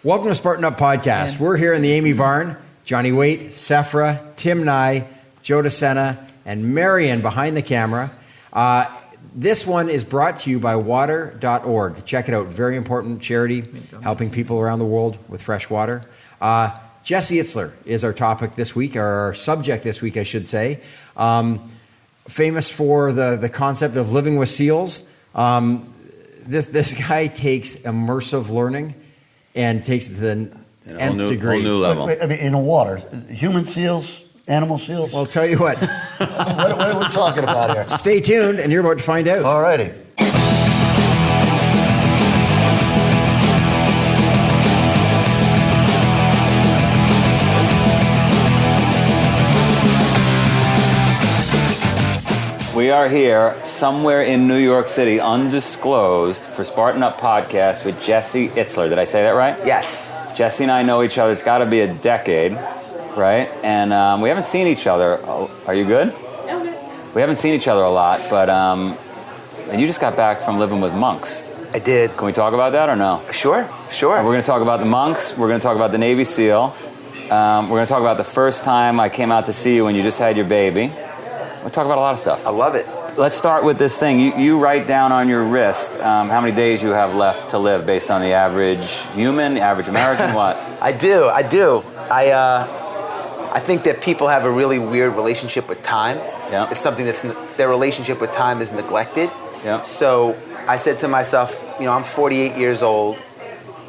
Welcome to Spartan Up Podcast. We're here in the Amy Barn. Johnny Waite, Sephra, Tim Nye, Joe DeSena, and Marion behind the camera. This one is brought to you by water.org. Check it out. Very important charity helping people around the world with fresh water. Jesse Itzler is our topic this week, or our subject this week, I should say. Famous for the concept of living with seals. This guy takes immersive learning and takes it to the nth degree. Whole new level. I mean, in the water, human seals, animal seals. Well, I'll tell you what. What are we talking about here? Stay tuned, and you're about to find out. All righty. We are here somewhere in New York City, undisclosed, for Spartan Up Podcast with Jesse Itzler. Did I say that right? Yes. Jesse and I know each other. It's got to be a decade, right? And we haven't seen each other. Are you good? I'm good. We haven't seen each other a lot, but and you just got back from living with monks. I did. Can we talk about that or no? Sure. We're going to talk about the monks. We're going to talk about the Navy SEAL. We're going to talk about the first time I came out to see you when you just had your baby. We'll talk about a lot of stuff. I love it. Let's start with this thing. You write down on your wrist how many days you have left to live based on the average human, the average American, what? I do. I think that people have a really weird relationship with time. Yeah. It's something their relationship with time is neglected. Yeah. So I said to myself, I'm 48 years old,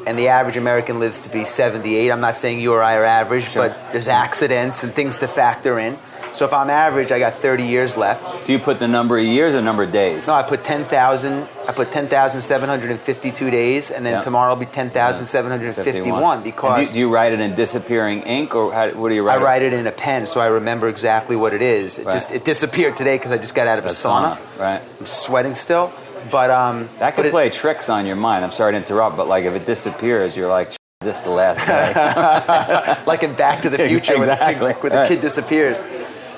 and the average American lives to be 78. I'm not saying you or I are average, Sure. but there's accidents and things to factor in. So if I'm average, I got 30 years left. Do you put the number of years or number of days? No, I put 10,000. I put 10,752 days, and then tomorrow will be 10,751 because. And do you write it in disappearing ink, or what do you write? I write it in a pen, so I remember exactly what it is. It disappeared today because I just got out of a sauna. Right. I'm sweating still, but that could play tricks on your mind. I'm sorry to interrupt, but like if it disappears, you're like, is this the last day? like in Back to the Future, Exactly. where the kid disappears.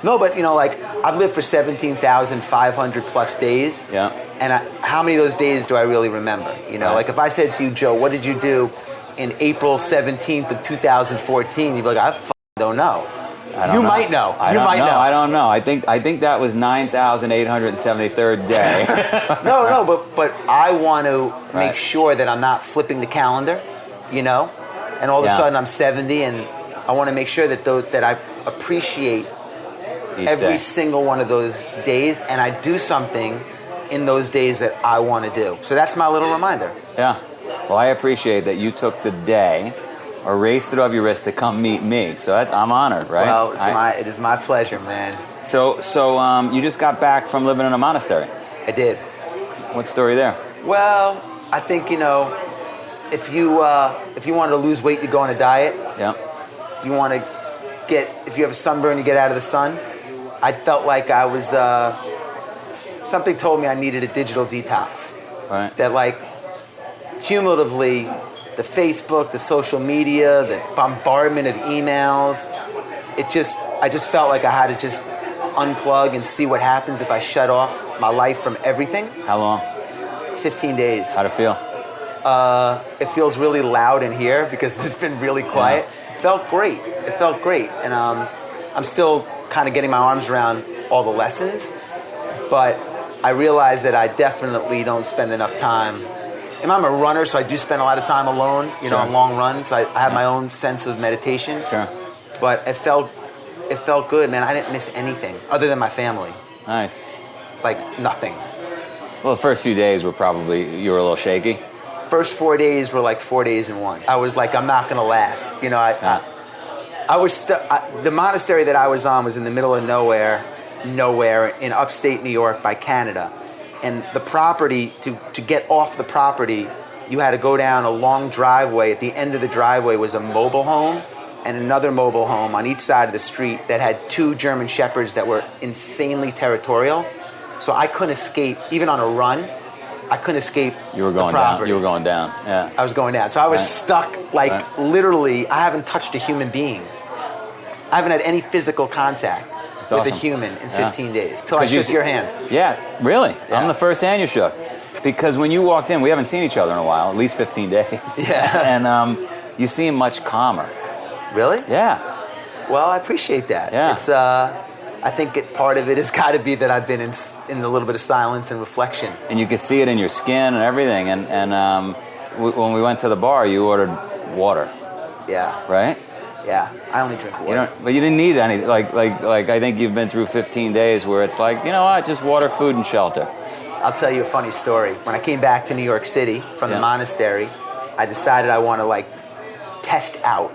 No, but I've lived for 17,500 plus days. Yeah. And how many of those days do I really remember? Right. Like if I said to you, Joe, what did you do in April 17th of 2014? You'd be like, I don't know. You might know. I don't know. I think that was 9,873rd day. No, but I want to make sure that I'm not flipping the calendar, and all of a sudden I'm 70, and I want to make sure that I appreciate every single one of those days, and I do something in those days that I want to do. So that's my little reminder. Yeah. Well, I appreciate that you took the day, erased it off your wrist to come meet me. So I'm honored, right? Well, it is my pleasure, man. So you just got back from living in a monastery. I did. What story there? Well, I think if you wanted to lose weight, you go on a diet. Yeah. If you have a sunburn, you get out of the sun. I felt like I was, something told me I needed a digital detox. Right. That cumulatively, the Facebook, the social media, the bombardment of emails, I just felt like I had to just unplug and see what happens if I shut off my life from everything. How long? 15 days. How'd it feel? It feels really loud in here because it's been really quiet. Yeah. It felt great. And I'm still kind of getting my arms around all the lessons, but I realize that I definitely don't spend enough time. And I'm a runner, so I do spend a lot of time alone, on long runs. I have my own sense of meditation. Sure. But it felt good, man. I didn't miss anything other than my family. Nice. Like nothing. Well, the first few days you were a little shaky. First 4 days were like 4 days in one. I was like, I'm not going to last. I was the monastery that I was on was in the middle of nowhere in upstate New York by Canada. And the property, to get off the property, you had to go down a long driveway. At the end of the driveway was a mobile home and another mobile home on each side of the street that had 2 German Shepherds that were insanely territorial. So I couldn't escape, even on a run. I couldn't escape the property. You were going down. Yeah. I was going down. So I was stuck, literally, I haven't touched a human being. I haven't had any physical contact with a human in 15 days. Until I shook your hand. Yeah, really? Yeah. I'm the first hand you shook. Because when you walked in, we haven't seen each other in a while, at least 15 days. Yeah. And you seem much calmer. Really? Yeah. Well, I appreciate that. Yeah. It's I think part of it has got to be that I've been in a little bit of silence and reflection. And you could see it in your skin and everything. And when we went to the bar, you ordered water, Yeah. right? Yeah. I only drink water. But you didn't need any. Like I think you've been through 15 days where it's like, you know what, just water, food, and shelter. I'll tell you a funny story. When I came back to New York City from the monastery, I decided I want to like test out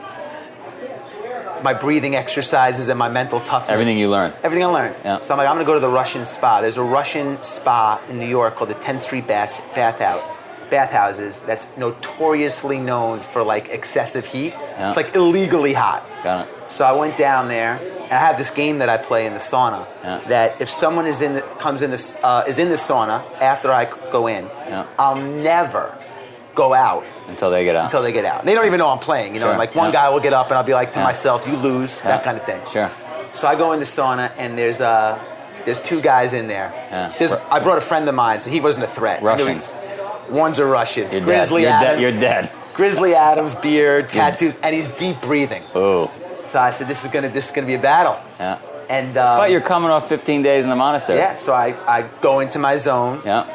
my breathing exercises and my mental toughness. Everything you learned. Everything I learned. Yeah. So I'm like, I'm going to go to the Russian spa. There's a Russian spa in New York called the 10th Street Bathhouses that's notoriously known for like excessive heat. Yeah. It's like illegally hot. Got it. So I went down there, and I have this game that I play in the sauna. Yeah. That if someone is in the sauna after I go in, I'll never go out Until they get out. They don't even know I'm playing. Sure. Like one guy will get up, and I'll be like to Yeah. myself, "You lose," that kind of thing. Sure. So I go in the sauna, and there's two guys in there. Yeah. I brought a friend of mine, so he wasn't a threat. Russians. One's a Russian. You're Grizzly dead. Adams. You're dead. Grizzly Adams, beard, tattoos, and he's deep breathing. Oh. So I said, "This is gonna be a battle." Yeah. And But you're coming off 15 days in the monastery. yeah, so I go into my zone. Yeah.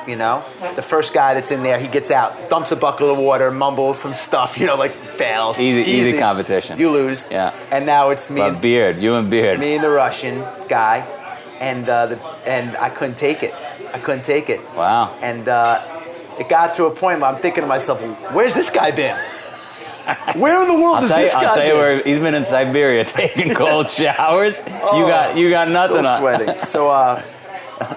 The first guy that's in there, he gets out, dumps a bucket of water, mumbles some stuff, like fails. Easy competition. You lose. Yeah. And now it's me. But Beard, you and Beard. Me and the Russian guy, and I couldn't take it. Wow. And it got to a point where I'm thinking to myself, where's this guy been? Where in the world is this guy I'll tell you been? where he's been in Siberia taking cold showers. You got nothing Still on. sweating.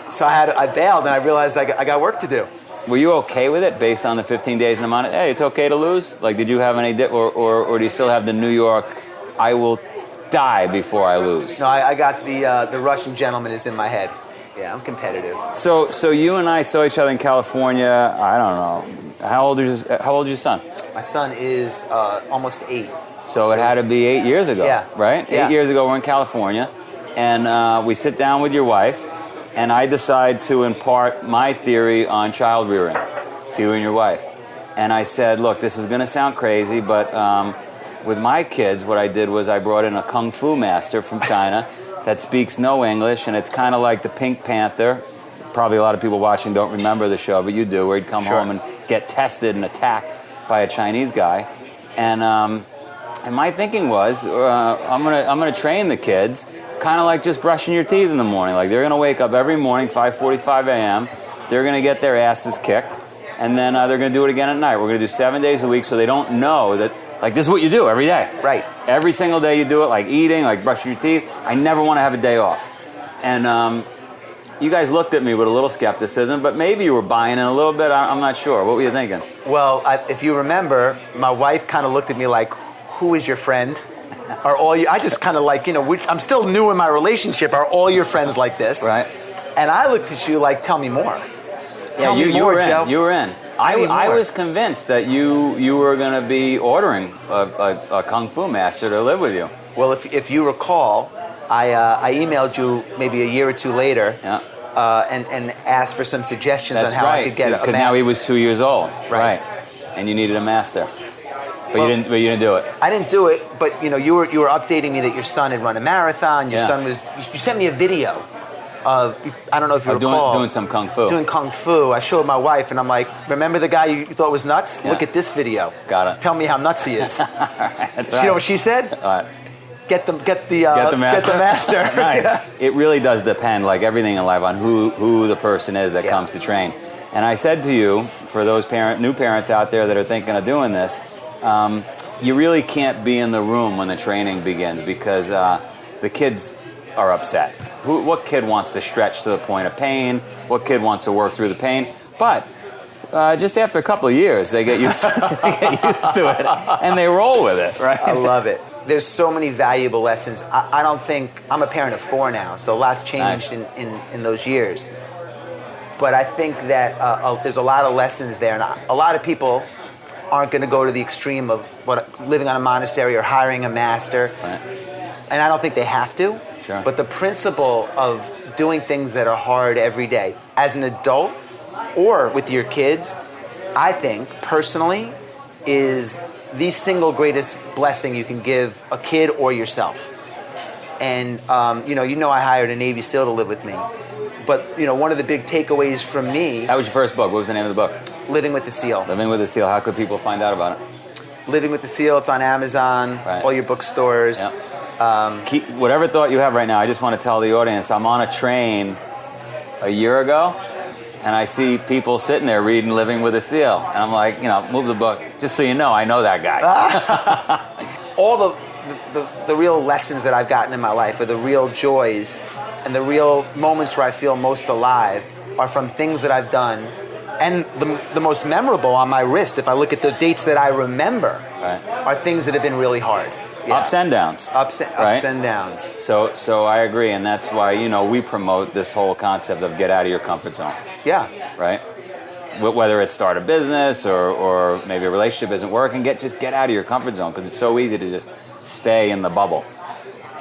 So I bailed, and I realized I got work to do. Were you okay with it based on the 15 days in the monastery? Hey, it's okay to lose? Like, did you have any, or do you still have the New York, I will die before I lose? No, I got the Russian gentleman is in my head. Yeah, I'm competitive. So you and I saw each other in California. I don't know. How old is your son? My son is almost 8. So it had to be 8 years ago, Yeah. right? Yeah. 8 years ago, we're in California, and we sit down with your wife, and I decide to impart my theory on child rearing to you and your wife. And I said, look, this is going to sound crazy, but with my kids, what I did was I brought in a kung fu master from China that speaks no English, and it's kind of like the Pink Panther. Probably a lot of people watching don't remember the show, but you do, where he'd come home and get tested and attacked by a Chinese guy. And my thinking was, I'm gonna train the kids, kind of like just brushing your teeth in the morning. Like, they're gonna wake up every morning, 5:45 a.m. They're gonna get their asses kicked, and then they're gonna do it again at night. We're gonna do 7 days a week, so they don't know that. Like, this is what you do every day. Right. Every single day you do it, like eating, like brushing your teeth. I never want to have a day off. And you guys looked at me with a little skepticism, but maybe you were buying in a little bit. I'm not sure. What were you thinking? Well, if you remember, my wife kind of looked at me like, who is your friend? Are all you? I just kind of like, I'm still new in my relationship. Are all your friends like this? Right. And I looked at you like, tell me more. Yeah, you were in. You were in. I more. was convinced that you were going to be ordering a kung fu master to live with you. Well, if you recall, I emailed you maybe a year or two later, and asked for some suggestions on how I could get a because master. now he was 2 years old. Right. And you needed a master. But Well, you didn't do it. I didn't do it, but you were updating me that your son had run a marathon. Your son was. You sent me a video of, I don't know if you recall, doing some kung fu. Doing kung fu. I showed my wife, and I'm like, remember the guy you thought was nuts? Yeah. Look at this video. Got it. Tell me how nuts he is. That's You right. know what she said? All right. Get the master. master. Nice. Yeah. It really does depend, like everything in life, on who the person is that comes to train. And I said to you, for those new parents out there that are thinking of doing this, you really can't be in the room when the training begins, because the kids are upset. What kid wants to stretch to the point of pain? What kid wants to work through the pain? But just after a couple of years, they get used to it, and they roll with it, right? I love it. There's so many valuable lessons. I don't think, I'm a parent of 4 now, so a lot's changed in those years. But I think that there's a lot of lessons there, and a lot of people aren't going to go to the extreme of living on a monastery or hiring a master. Right. And I don't think they have to. Sure. But the principle of doing things that are hard every day, as an adult or with your kids, I think, personally, is the single greatest blessing you can give a kid or yourself. And, I hired a Navy SEAL to live with me. But, one of the big takeaways from me... That was your first book. What was the name of the book? Living with the SEAL. Living with the SEAL. How could people find out about it? Living with the SEAL. It's on Amazon, right. all your bookstores. Yep. Whatever thought you have right now, I just want to tell the audience, I'm on a train a year ago, and I see people sitting there reading Living with a SEAL. And I'm like, move the book. Just so you know, I know that guy. All the real lessons that I've gotten in my life, or the real joys and the real moments where I feel most alive, are from things that I've done. And the most memorable on my wrist, if I look at the dates that I remember, right. are things that have been really hard. Yeah. Ups and downs. Ups right? and downs. So I agree, and that's why, we promote this whole concept of get out of your comfort zone. Yeah. Right? Whether it's start a business or maybe a relationship isn't working, just get out of your comfort zone, because it's so easy to just stay in the bubble.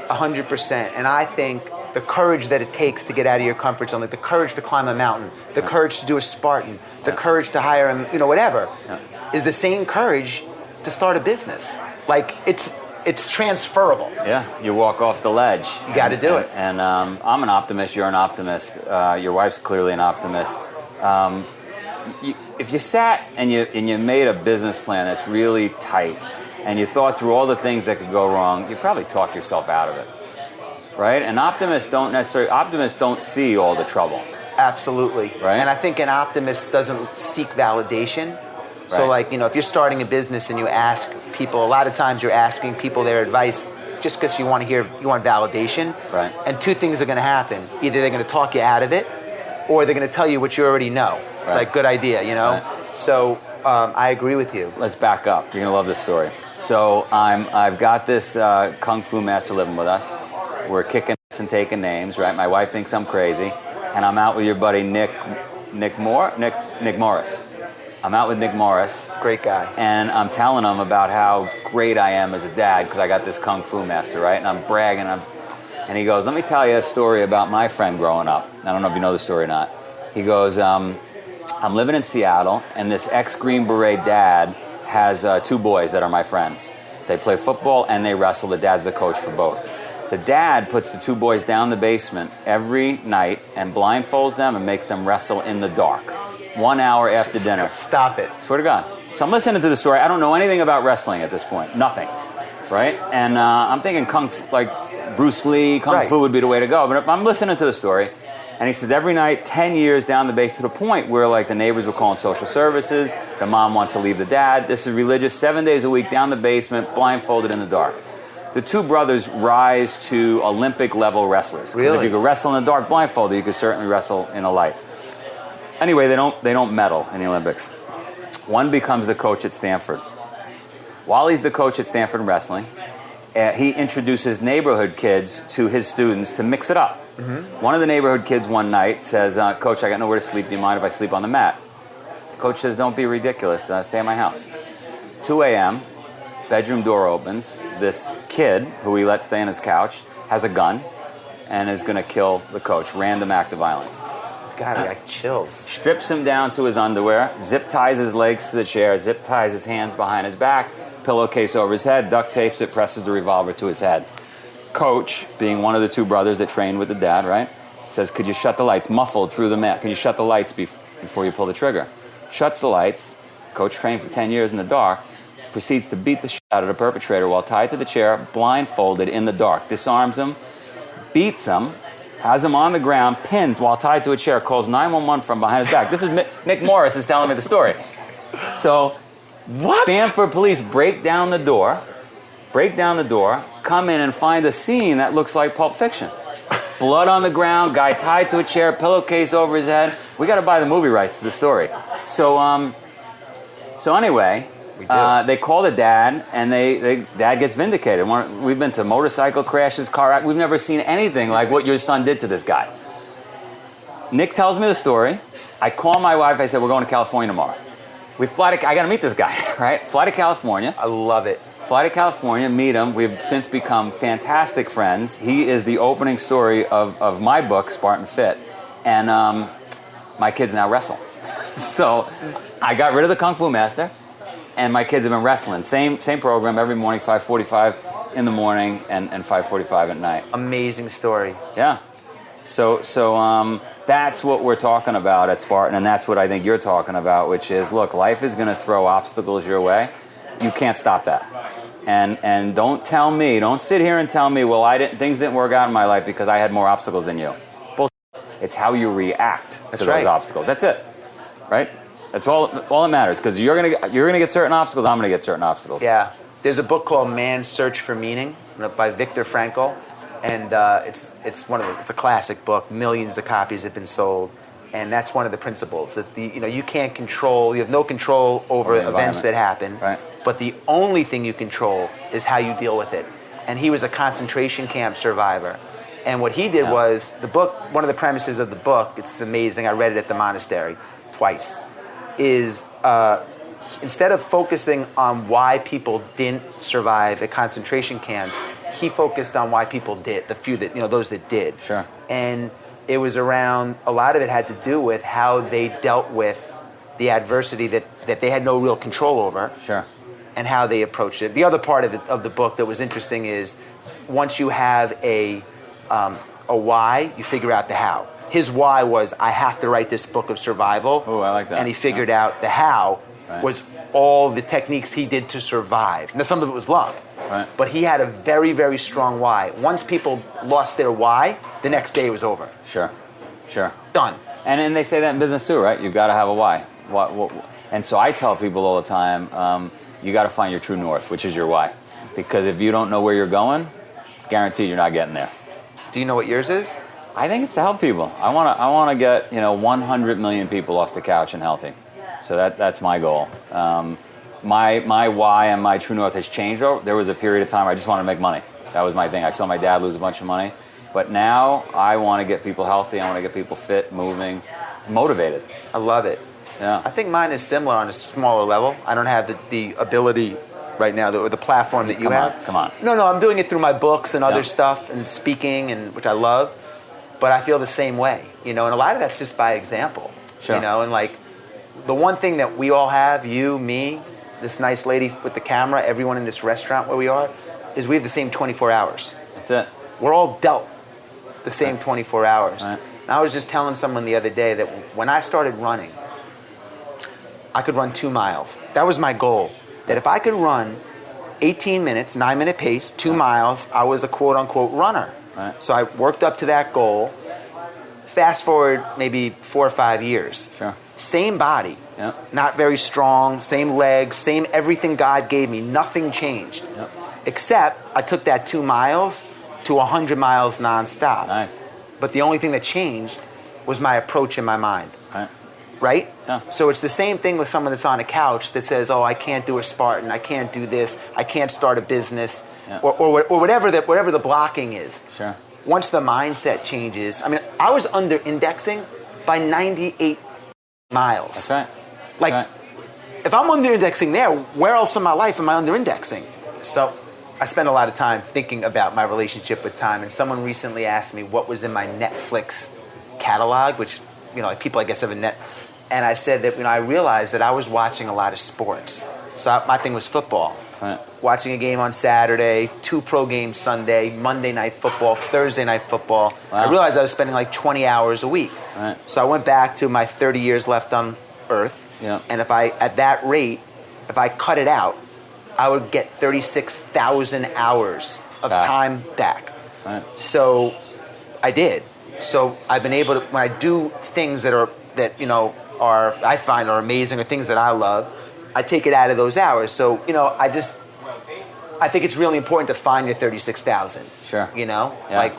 100%. And I think the courage that it takes to get out of your comfort zone, like the courage to climb a mountain, the courage to do a Spartan, the courage to hire whatever, is the same courage to start a business. Like, it's transferable. Yeah, you walk off the ledge. You got to do it. And I'm an optimist. You're an optimist. Your wife's clearly an optimist. If you sat and you made a business plan that's really tight, and you thought through all the things that could go wrong, you probably talk yourself out of it, right? And optimists don't see all the trouble. Absolutely. Right. And I think an optimist doesn't seek validation. So, Right. if you're starting a business and you ask people, a lot of times you're asking people their advice just because you want validation. Right. And two things are going to happen. Either they're going to talk you out of it, or they're going to tell you what you already know. Right. Like, good idea, Right. So I agree with you. Let's back up. You're going to love this story. So I've got this Kung Fu master living with us. We're kicking ass and taking names, right? My wife thinks I'm crazy. And I'm out with your buddy Nick Morris. I'm out with Nick Morris. Great guy. And I'm telling him about how great I am as a dad because I got this Kung Fu master, right? And I'm bragging. And he goes, let me tell you a story about my friend growing up. I don't know if you know the story or not. He goes, I'm living in Seattle, and this ex-Green Beret dad has two boys that are my friends. They play football and they wrestle. The dad's the coach for both. The dad puts the two boys down the basement every night and blindfolds them and makes them wrestle in the dark. 1 hour after dinner. Stop it. Swear to God. So I'm listening to the story. I don't know anything about wrestling at this point. Nothing. Right? And I'm thinking Kung Fu, like Bruce Lee, Kung Fu would be the way to go. But I'm listening to the story. And he says every night, 10 years down the base, to the point where like the neighbors were calling social services. The mom wants to leave the dad. This is religious. 7 days a week down the basement, blindfolded in the dark. The two brothers rise to Olympic level wrestlers. Because if you could wrestle in the dark blindfolded, you could certainly wrestle in the light. Anyway, they don't medal in the Olympics. One becomes the coach at Stanford. While he's the coach at Stanford wrestling, he introduces neighborhood kids to his students to mix it up. Mm-hmm. One of the neighborhood kids one night says, Coach, I got nowhere to sleep. Do you mind if I sleep on the mat? Coach says, don't be ridiculous. Stay at my house. 2 a.m., bedroom door opens. This kid, who he lets stay on his couch, has a gun and is going to kill the coach. Random act of violence. God, I got chills. Strips him down to his underwear, zip ties his legs to the chair, zip ties his hands behind his back, pillowcase over his head, duct tapes it, presses the revolver to his head. Coach, being one of the two brothers that trained with the dad, right, says, could you shut the lights? Muffled through the mat. Can you shut the lights before you pull the trigger? Shuts the lights. Coach trained for 10 years in the dark. Proceeds to beat the shit out of the perpetrator while tied to the chair, blindfolded in the dark. Disarms him, beats him, has him on the ground, pinned while tied to a chair, calls 911 from behind his back. This is Nick Morris is telling me the story. So, Stanford police break down the door, come in and find a scene that looks like Pulp Fiction. Blood on the ground, guy tied to a chair, pillowcase over his head. We got to buy the movie rights to the story. So anyway, they call the dad, and dad gets vindicated. We've been to motorcycle crashes, car accidents. We've never seen anything like what your son did to this guy. Nick tells me the story. I call my wife. I said, we're going to California tomorrow. I got to meet this guy, right? Fly to California. I love it. Fly to California, meet him. We've since become fantastic friends. He is the opening story of my book, Spartan Fit. And my kids now wrestle. So I got rid of the Kung Fu master. And my kids have been wrestling. Same program every morning, 5:45 in the morning and 5:45 at night. Amazing story. Yeah. So that's what we're talking about at Spartan, and that's what I think you're talking about, which is, look, life is going to throw obstacles your way. You can't stop that. And don't sit here and tell me, well, things didn't work out in my life because I had more obstacles than you. Bullshit. It's how you react to those obstacles. That's it. Right? That's all that matters, because you're gonna get certain obstacles. I'm gonna get certain obstacles. Yeah, there's a book called Man's Search for Meaning by Viktor Frankl, and it's a classic book. Millions of copies have been sold, and that's one of the principles that you can't control. You have no control over events that happen, right. But the only thing you control is how you deal with it. And he was a concentration camp survivor, and what he did was the book. One of the premises of the book, it's amazing. I read it at the monastery twice. Is instead of focusing on why people didn't survive at concentration camps, he focused on why people did, the few that, those that did. Sure. And it was around, a lot of it had to do with how they dealt with the adversity that they had no real control over. Sure. And how they approached it. The other part of the book that was interesting is once you have a why, you figure out the how. His why was, I have to write this book of survival. Oh, I like that. And he figured out the how was all the techniques he did to survive. Now, some of it was luck. Right. But he had a very, very strong why. Once people lost their why, the next day it was over. Sure. Done. And they say that in business too, right? You've got to have a why. And so I tell people all the time, you got to find your true north, which is your why. Because if you don't know where you're going, guaranteed you're not getting there. Do you know what yours is? I think it's to help people. I want to get 100 million people off the couch and healthy. So that's my goal. My why and my true north has changed. There was a period of time where I just wanted to make money. That was my thing. I saw my dad lose a bunch of money. But now I want to get people healthy. I want to get people fit, moving, motivated. I love it. Yeah. I think mine is similar on a smaller level. I don't have the ability right now, or the platform that you have. Come on. No, I'm doing it through my books and other stuff and speaking, and which I love. But I feel the same way, and a lot of that's just by example. Sure. And like the one thing that we all have, you, me, this nice lady with the camera, everyone in this restaurant where we are, is we have the same 24 hours. That's it. We're all dealt the same 24 hours. Right. And I was just telling someone the other day that when I started running, I could run 2 miles. That was my goal. That if I could run 18 minutes, 9-minute pace, 2 miles, I was a quote-unquote runner. Right. So I worked up to that goal. Fast forward maybe 4 or 5 years. Sure. Same body, not very strong, same legs, same everything God gave me. Nothing changed. Yep. Except I took that 2 miles to 100 miles nonstop. Nice. But the only thing that changed was my approach in my mind. Right? Yeah. So it's the same thing with someone that's on a couch that says, oh, I can't do a Spartan, I can't do this, I can't start a business, or whatever the blocking is. Sure. Once the mindset changes, I was under indexing by 98 miles. That's right. Like, if I'm under indexing there, where else in my life am I under indexing? So I spend a lot of time thinking about my relationship with time, and someone recently asked me what was in my Netflix catalog, which, like people I guess have a net. And I said that I realized that I was watching a lot of sports. So my thing was football. Right. Watching a game on Saturday, 2 pro games Sunday, Monday night football, Thursday night football. Wow. I realized I was spending like 20 hours a week. Right. So I went back to my 30 years left on Earth. Yeah. And at that rate, if I cut it out, I would get 36,000 hours of time back. Right. So I did. So I've been able to, when I do things that I find are amazing, or things that I love, I take it out of those hours. So, I think it's really important to find your 36,000. Sure. Like,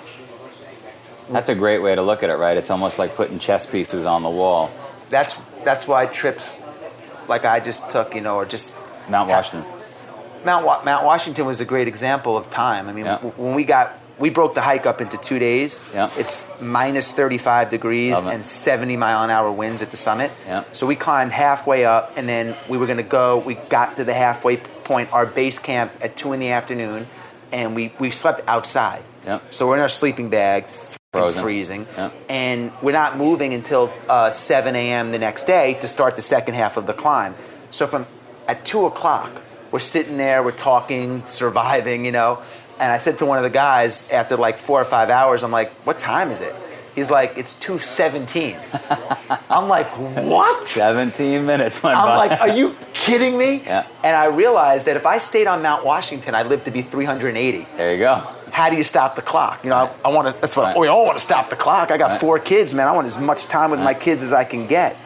that's a great way to look at it, right? It's almost like putting chess pieces on the wall. that's why trips like I just took, or just Mount Washington. Mount Washington was a great example of time. When we broke the hike up into 2 days. Yeah. It's minus 35 degrees and 70 mile an hour winds at the summit. Yeah. So we climbed halfway up, and then we got to the halfway point, our base camp at 2 p.m, and we slept outside. Yeah. So we're in our sleeping bags, Frozen. freezing, Yeah. and we're not moving until 7 a.m. the next day to start the second half of the climb. So from at 2 o'clock, we're sitting there, we're talking, surviving, you know. And I said to one of the guys after like 4 or 5 hours, I'm like, what time is it? He's like, it's 2:17. I'm like, what? 17 minutes went by. I'm like, are you kidding me? Yeah. And I realized that if I stayed on Mount Washington, I'd live to be 380. There you go. How do you stop the clock? You know, Right. I want to, that's what, Right. we all want to stop the clock. I got Right. 4 kids, man. I want as much time with my kids as I can get.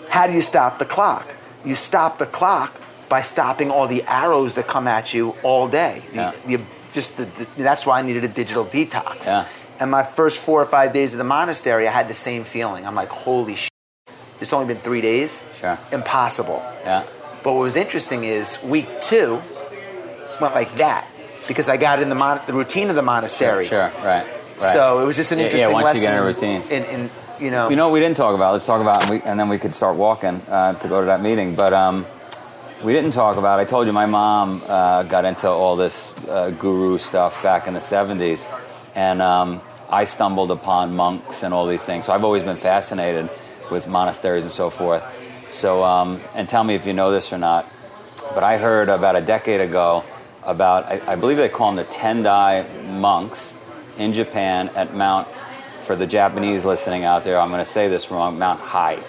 How do you stop the clock? You stop the clock by stopping all the arrows that come at you all day. That's why I needed a digital detox. Yeah. And my first 4 or 5 days of the monastery, I had the same feeling. I'm like, holy shit. It's only been 3 days. Sure. Impossible. Yeah. But what was interesting is week 2 went like that because I got in the routine of the monastery. Sure. Right. So it was just an interesting once lesson. you get in a routine. In you know. You know what we didn't talk about? Let's talk about, and then we could start walking to go to that meeting. But we didn't talk about, I told you my mom got into all this guru stuff back in the 70s. And I stumbled upon monks and all these things. So I've always been fascinated with monasteries and so forth. So, and tell me if you know this or not, but I heard about a decade ago about, I believe they call them the Tendai Monks in Japan at Mount, for the Japanese listening out there, I'm going to say this wrong, Mount Hai.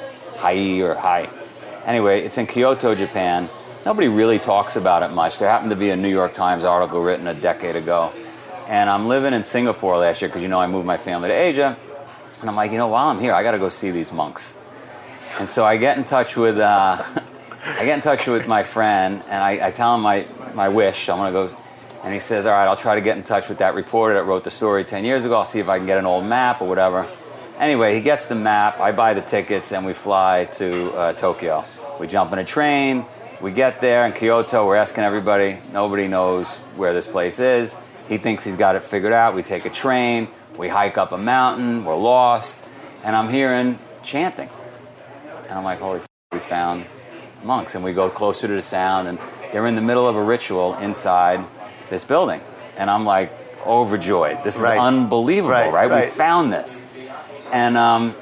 Anyway, it's in Kyoto, Japan. Nobody really talks about it much. There happened to be a New York Times article written a decade ago. And I'm living in Singapore last year because, you know, I moved my family to Asia. And I'm like, you know, while I'm here, I got to go see these monks. And so I get in touch with my friend, and I tell him my wish. I'm going to go. And he says, all right, I'll try to get in touch with that reporter that wrote the story 10 years ago. I'll see if I can get an old map or whatever. Anyway, he gets the map. I buy the tickets, and we fly to Tokyo. We jump in a train. We get there in Kyoto. We're asking everybody. Nobody knows where this place is. He thinks he's got it figured out. We take a train. We hike up a mountain. We're lost. And I'm hearing chanting. And I'm like, holy f***, we found monks. And we go closer to the sound, and they're in the middle of a ritual inside this building. And I'm like overjoyed. This is unbelievable, right? We found this. And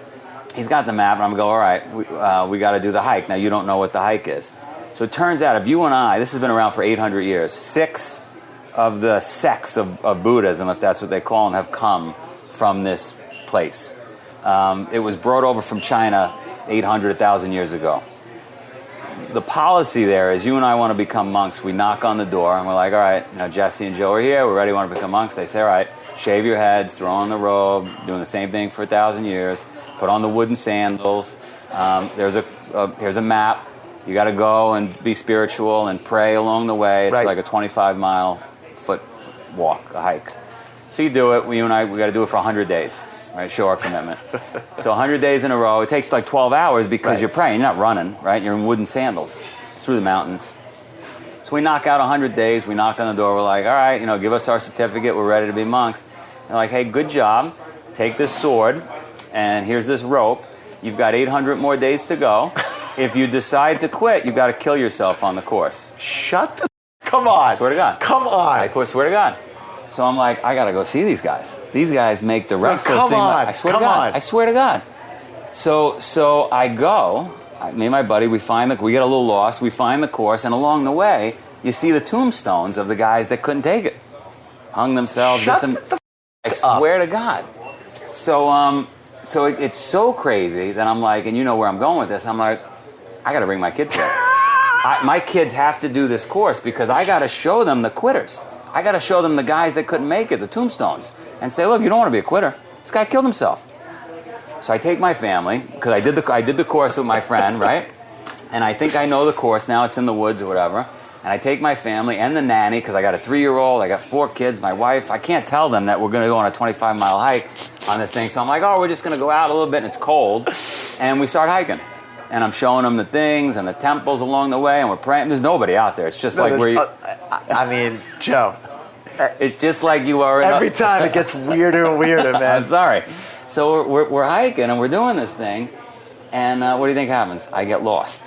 he's got the map, and I'm going, all right, we got to do the hike. Now, you don't know what the hike is. So it turns out, if you and I, this has been around for 800 years, 6 of the sects of Buddhism, if that's what they call them, have come from this place. It was brought over from China 800, 1,000 years ago. The policy there is, you and I want to become monks. We knock on the door, and we're like, all right, now Jesse and Joe are here. We're ready, want to become monks. They say, all right, shave your heads, throw on the robe, doing the same thing for 1,000 years, put on the wooden sandals. Here's a map. You got to go and be spiritual and pray along the way. It's like a 25-mile foot walk, a hike. So you do it. You and I, we got to do it for 100 days, right? Show our commitment. So 100 days in a row. It takes like 12 hours because you're praying. You're not running, right? You're in wooden sandals through the mountains. So we knock out 100 days. We knock on the door. We're like, all right, give us our certificate. We're ready to be monks. They're like, hey, good job. Take this sword, and here's this rope. You've got 800 more days to go. If you decide to quit, you've got to kill yourself on the course. Come on. Swear to God. Come on. I swear to God. So I'm like, I got to go see these guys. These guys make the rest of the thing. I swear to God. I swear to God. So I go, me and my buddy, we get a little lost. We find the course, and along the way, you see the tombstones of the guys that couldn't take it. Hung themselves. I swear to God. So it's so crazy that I'm like, and you know where I'm going with this, I'm like, I got to bring my kids here. My kids have to do this course because I got to show them the quitters. I got to show them the guys that couldn't make it, the tombstones, and say, look, you don't want to be a quitter. This guy killed himself. So I take my family, because I did the course with my friend, right? And I think I know the course now. It's in the woods or whatever. And I take my family and the nanny, because I got a 3-year-old, I got 4 kids, my wife. I can't tell them that we're going to go on a 25-mile hike on this thing. So I'm like, oh, we're just going to go out a little bit, and it's cold. And we start hiking. And I'm showing them the things and the temples along the way, and we're praying. There's nobody out there. It's just like where you... I mean, Joe. It's just like you are... Every time it gets weirder and weirder, man. I'm sorry. So we're hiking, and we're doing this thing. And what do you think happens? I get lost.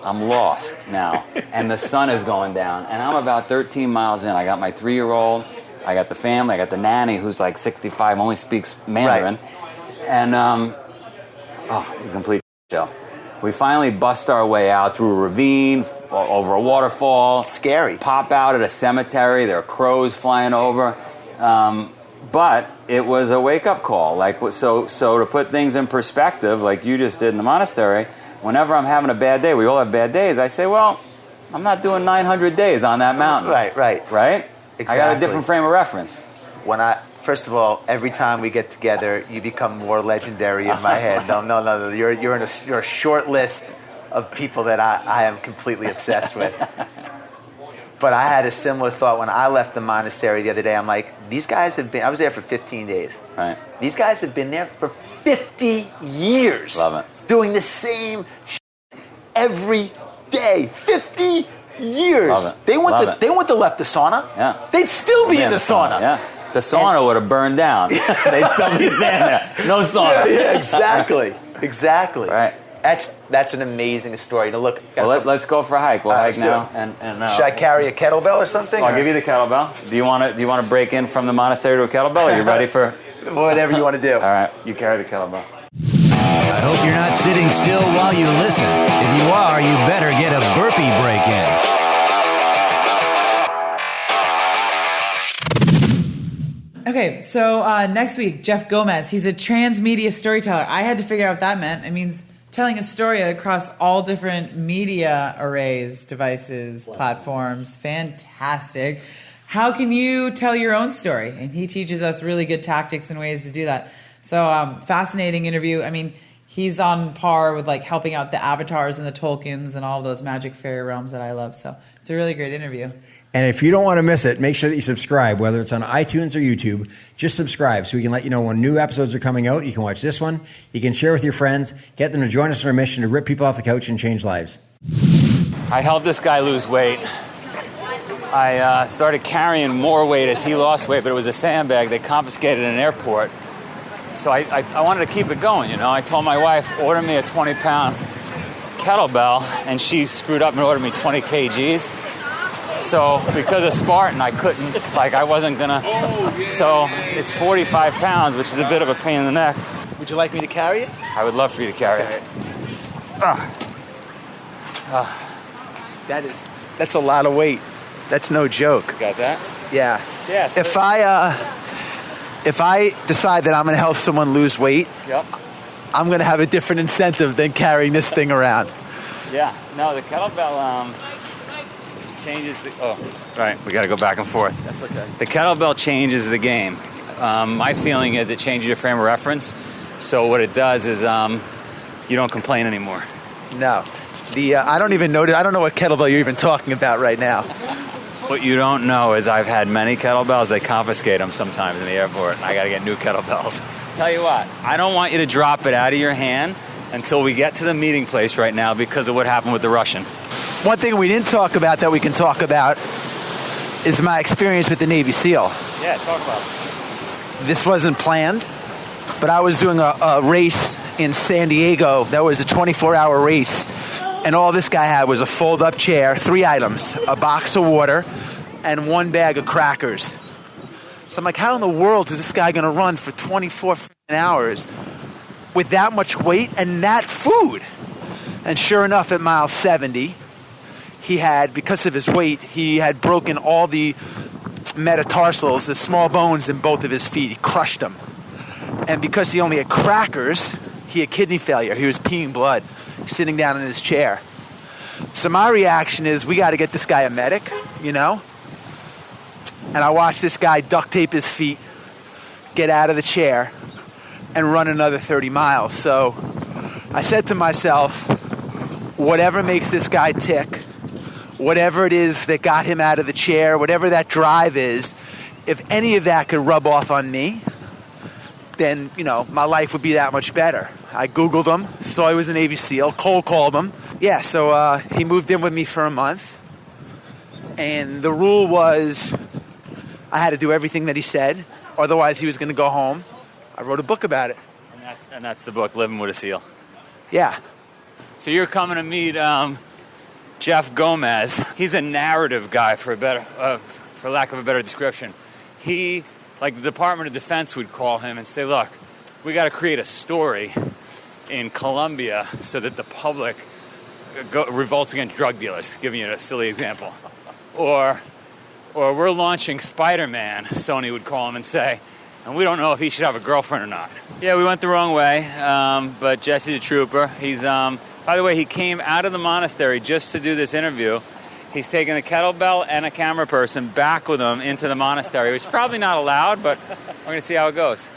I'm lost now. And the sun is going down. And I'm about 13 miles in. I got my 3-year-old. I got the family. I got the nanny who's like 65, only speaks Mandarin. Right. And, it's a complete show. We finally bust our way out through a ravine, over a waterfall. Scary. Pop out at a cemetery. There are crows flying over. But it was a wake-up call. Like, so to put things in perspective, like you just did in the monastery, whenever I'm having a bad day, we all have bad days, I say, well, I'm not doing 900 days on that mountain. Right. Right? Exactly. I got a different frame of reference. First of all, every time we get together, you become more legendary in my head. No. You're a short list of people that I am completely obsessed with. But I had a similar thought when I left the monastery the other day. I'm like, these guys have been, I was there for 15 days. Right. These guys have been there for 50 years. Love it. Doing the same shit every day. 50 years. Love it. They wouldn't Love have left the sauna. Yeah. They'd still be in the sauna. Yeah. The sauna would have burned down. They'd still be standing there. No sauna. Yeah, exactly. Right. That's an amazing story. Now look. Well, let's go for a hike. We'll hike now. And should I carry a kettlebell or something? I'll give you the kettlebell. Do you want to break in from the monastery to a kettlebell? Are you ready for whatever you want to do? All right, you carry the kettlebell. I hope you're not sitting still while you listen. If you are, you better get a burpee break in. Okay, so next week, Jeff Gomez. He's a transmedia storyteller. I had to figure out what that meant. It means telling a story across all different media arrays, devices, platforms. Fantastic. How can you tell your own story? And he teaches us really good tactics and ways to do that. So fascinating interview. I mean, he's on par with like helping out the Avatars and the Tolkiens and all of those magic fairy realms that I love. So it's a really great interview. And if you don't want to miss it, make sure that you subscribe, whether it's on iTunes or YouTube. Just subscribe so we can let you know when new episodes are coming out. You can watch this one. You can share with your friends. Get them to join us on our mission to rip people off the couch and change lives. I helped this guy lose weight. I started carrying more weight as he lost weight, but it was a sandbag they confiscated in an airport. So I wanted to keep it going, you know. I told my wife, order me a 20-pound kettlebell, and she screwed up and ordered me 20 kgs. So because of Spartan, I couldn't, I wasn't going to. So it's 45 pounds, which is a bit of a pain in the neck. Would you like me to carry it? I would love for you to carry it. That's a lot of weight. That's no joke. Got that? Yeah. Yeah. So If I decide that I'm going to help someone lose weight, yep. I'm going to have a different incentive than carrying this thing around. Yeah. No, the kettlebell changes the... Oh, right. We got to go back and forth. That's okay. The kettlebell changes the game. My feeling is it changes your frame of reference. So what it does is you don't complain anymore. No. I don't even know. I don't know what kettlebell you're even talking about right now. What you don't know is I've had many kettlebells. They confiscate them sometimes in the airport, and I got to get new kettlebells. Tell you what, I don't want you to drop it out of your hand until we get to the meeting place right now because of what happened with the Russian. One thing we didn't talk about that we can talk about is my experience with the Navy SEAL. Yeah, talk about it. This wasn't planned, but I was doing a race in San Diego that was a 24-hour race. And all this guy had was a fold-up chair, 3 items, a box of water, and 1 bag of crackers. So I'm like, how in the world is this guy going to run for 24 hours with that much weight and that food? And sure enough, at mile 70, he had, because of his weight, he had broken all the metatarsals, the small bones in both of his feet. He crushed them. And because he only had crackers, he had kidney failure. He was peeing blood, sitting down in his chair. So my reaction is, we got to get this guy a medic, you know? And I watched this guy duct tape his feet, get out of the chair, and run another 30 miles. So I said to myself, whatever makes this guy tick, whatever it is that got him out of the chair, whatever that drive is, if any of that could rub off on me, then, you know, my life would be that much better. I Googled him, saw he was a Navy SEAL, cold called him. Yeah, so he moved in with me for a month. And the rule was I had to do everything that he said, otherwise he was going to go home. I wrote a book about it. And that's the book, Living with a SEAL. Yeah. So you're coming to meet Jeff Gomez. He's a narrative guy, for lack of a better description. He, like the Department of Defense would call him and say, look, we got to create a story in Colombia so that the public revolts against drug dealers, giving you a silly example. Or we're launching Spider-Man, Sony would call him and say, and we don't know if he should have a girlfriend or not. Yeah, we went the wrong way, but Jesse's a trooper. He's, by the way, he came out of the monastery just to do this interview. He's taking a kettlebell and a camera person back with him into the monastery, which is probably not allowed, but we're going to see how it goes.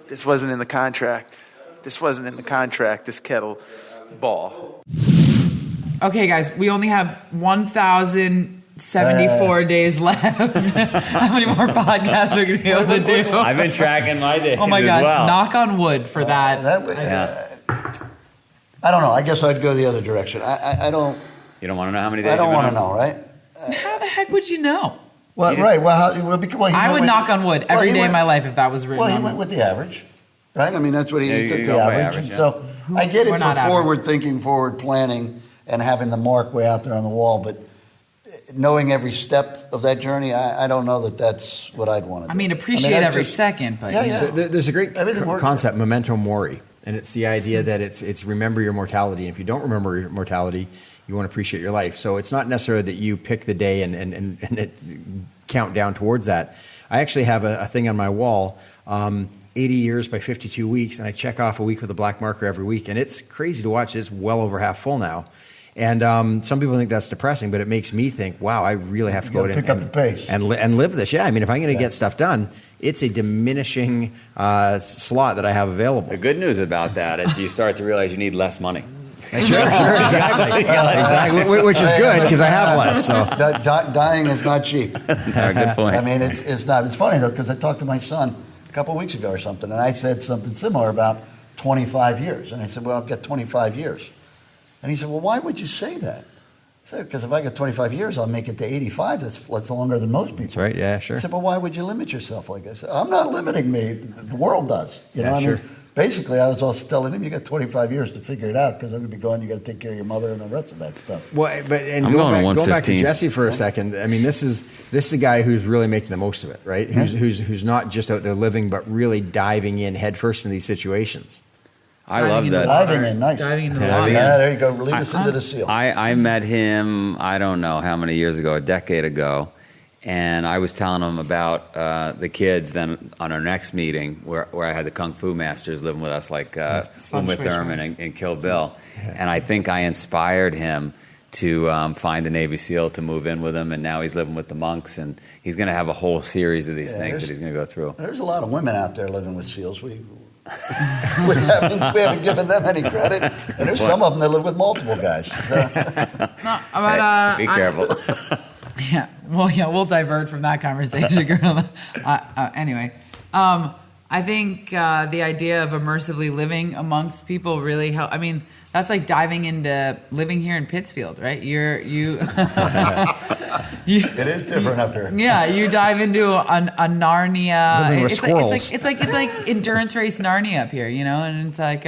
This wasn't in the contract. This kettle ball. Okay, guys, we only have 1,074 days left. How many more podcasts are we going to be able to do? I've been tracking my days. Oh my as gosh! well. Knock on wood for that. I don't know. I guess I'd go the other direction. I don't. You don't want to know how many days? I don't you've want been to on? know, right? How the heck would you know? Well, right. Well, I would knock on wood every day of my life if that was written. Well, he on went with the average, right? I mean, that's what he Yeah, took you the go by average. average, And yeah. so I get it We're for not average. forward thinking, forward planning, and having the mark way out there on the wall. But knowing every step of that journey, I don't know that that's what I'd want to do. I mean, appreciate that's every just- second, but Yeah, you know. yeah. There's a great Everything works. concept, memento mori, and it's the idea that it's remember your mortality. And if you don't remember your mortality, you won't appreciate your life. So it's not necessarily that you pick the day and it count down towards that. I actually have a thing on my wall, 80 years by 52 weeks, and I check off a week with a black marker every week. And it's crazy to watch. It's well over half full now. And some people think that's depressing, but it makes me think, wow, I really have to go Pick up the pace. and live this. Yeah, I mean, if I'm going to get stuff done, it's a diminishing slot that I have available. The good news about that is you start to realize you need less money. Sure, exactly. Exactly. Which is good because I have less. So Dying is not cheap. Good point. I mean, it's not. It's funny though because I talked to my son a couple of weeks ago or something, and I said something similar about 25 years, and I said, "Well, I've got 25 years," and he said, "Well, why would you say that?" I said, "Because if I get 25 years, I'll make it to 85. That's longer than most people." That's right. Yeah, sure. I said, "Well, why would you limit yourself like this?" I'm not limiting me. The world does. You know, Yeah, I sure. mean, basically, I was also telling him, "You got 25 years to figure it out because I'm going to be gone. You got to take care of your mother and the rest of that stuff." Well, but I'm going on going back to 115. Jesse for a second. I mean, this is a guy who's really making the most of it, right? Who's not just out there living, but really diving in headfirst in these situations. I love that. Diving in, nice. Diving into the Diving water. in. Yeah, there you go. Lead us into the seal. I met him, I don't know how many years ago, a decade ago, and I was telling him about the kids then on our next meeting where I had the Kung Fu masters living with us like Uma Thurman and Kill Bill. And I think I inspired him to find the Navy SEAL to move in with him, and now he's living with the monks, and he's going to have a whole series of these things that he's going to go through. There's a lot of women out there living with SEALs. We haven't given them any credit. And there's some of them that live with multiple guys. No, but, Be careful. Yeah, well, yeah, we'll divert from that conversation, girl. Anyway, I think the idea of immersively living amongst people really help. I mean, that's like diving into living here in Pittsfield, right? You It is different up here. yeah, you dive into a Narnia. Living with It's squirrels. like endurance race Narnia up here, you know, and it's like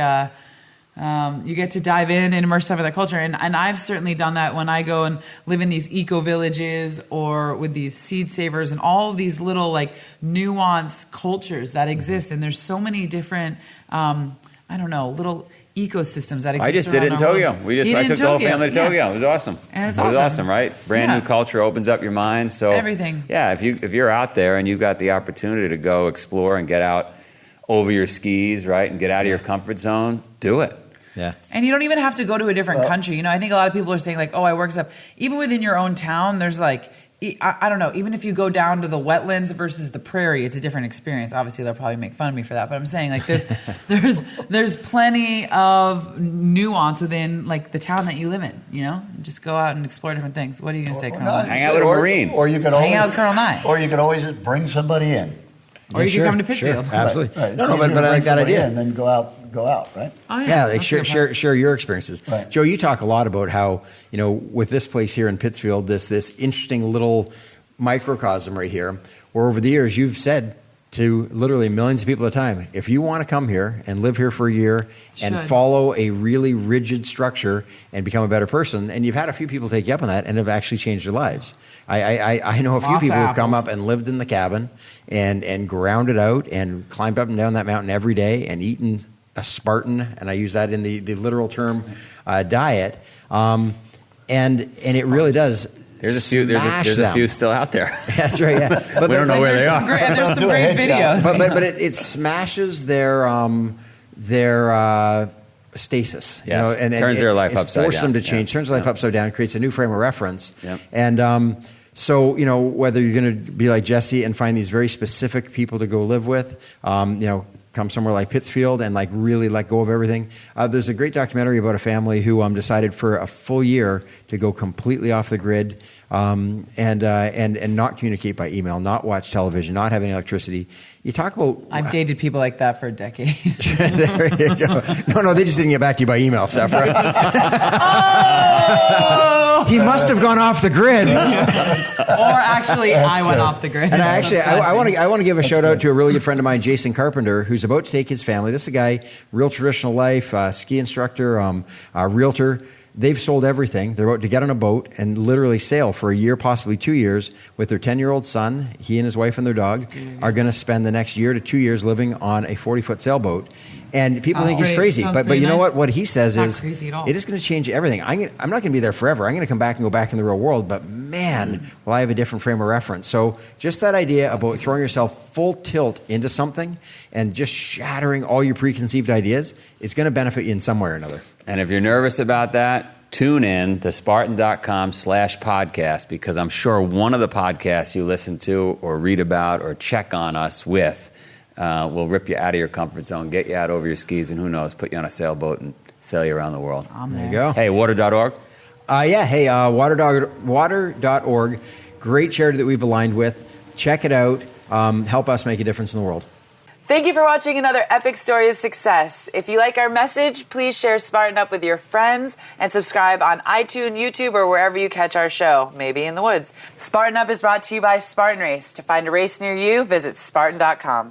you get to dive in and immerse yourself in that culture. And I've certainly done that when I go and live in these eco villages or with these seed savers and all of these little like nuanced cultures that exist. And there's so many different, little ecosystems that exist. I just did it in around our Tokyo. world. I You did took in the whole Tokyo, family to yeah. Tokyo. It was awesome. And it's It was awesome. awesome, right? Brand Yeah. new culture opens up your mind. So Everything. Yeah, if you're out there and you've got the opportunity to go explore and get out over your skis, right, and get out of your comfort zone, do it. Yeah. And you don't even have to go to a different country. You know, I think a lot of people are saying like, oh, I work stuff. Even within your own town, there's like, I don't know, even if you go down to the wetlands versus the prairie, it's a different experience. Obviously, they'll probably make fun of me for that. But I'm saying like there's plenty of nuance within like the town that you live in, you know? Just go out and explore different things. What are you going to say, Colonel? Nye? Hang out with a Marine. Or you could Hang always, out with Colonel Nye. Or you could always just bring somebody in. Or you can come to Pittsfield. Sure, absolutely. Right. No, It's easier but to I like bring that somebody idea. in than go out, right? Oh, Yeah, like That's a good point. share your experiences. Right. Joe, you talk a lot about how, you know, with this place here in Pittsfield, this interesting little microcosm right here, where over the years you've said to literally millions of people at a time, if you want to come here and live here for a year and Should. follow a really rigid structure and become a better person, and you've had a few people take you up on that and have actually changed their lives. I know a few Lots of people who've come apples. up and lived in the cabin and ground it out and climbed up and down that mountain every day and eaten a Spartan, and I use that in the literal term, diet. And it really does. There's a few. There's a few still out there. That's right. Yeah, but we don't know where they are. There's some great videos. But it smashes their stasis. Yes. And turns their life upside down. Forces them to change. Turns their life upside down. Creates a new frame of reference. Yep. And so whether you're going to be like Jesse and find these very specific people to go live with, come somewhere like Pittsfield and like really let go of everything. There's a great documentary about a family who decided for a full year to go completely off the grid and not communicate by email, not watch television, not have any electricity. You talk about... I've dated people like that for a decade. There you go. No, they just didn't get back to you by email, Sephra. He must have gone off the grid. Or actually, I went off the grid. And I want to give a shout out to a really good friend of mine, Jason Carpenter, who's about to take his family. This is a guy, real traditional life, ski instructor, realtor. They've sold everything. They're about to get on a boat and literally sail for a year, possibly 2 years, with their 10-year-old son. He and his wife and their dog are going to spend the next year to 2 years living on a 40-foot sailboat. And people think he's crazy. But you know what? What he says is, it is going to change everything. I'm not going to be there forever. I'm going to come back and go back in the real world. But man, will I have a different frame of reference. So just that idea about throwing yourself full tilt into something and just shattering all your preconceived ideas, it's going to benefit you in some way or another. And if you're nervous about that, tune in to Spartan.com/podcast, because I'm sure one of the podcasts you listen to or read about or check on us with will rip you out of your comfort zone, get you out over your skis, and who knows, put you on a sailboat and sail you around the world. There you go. Hey, water.org? Water.org. Great charity that we've aligned with. Check it out. Help us make a difference in the world. Thank you for watching another epic story of success. If you like our message, please share Spartan Up with your friends and subscribe on iTunes, YouTube, or wherever you catch our show, maybe in the woods. Spartan Up is brought to you by Spartan Race. To find a race near you, visit Spartan.com.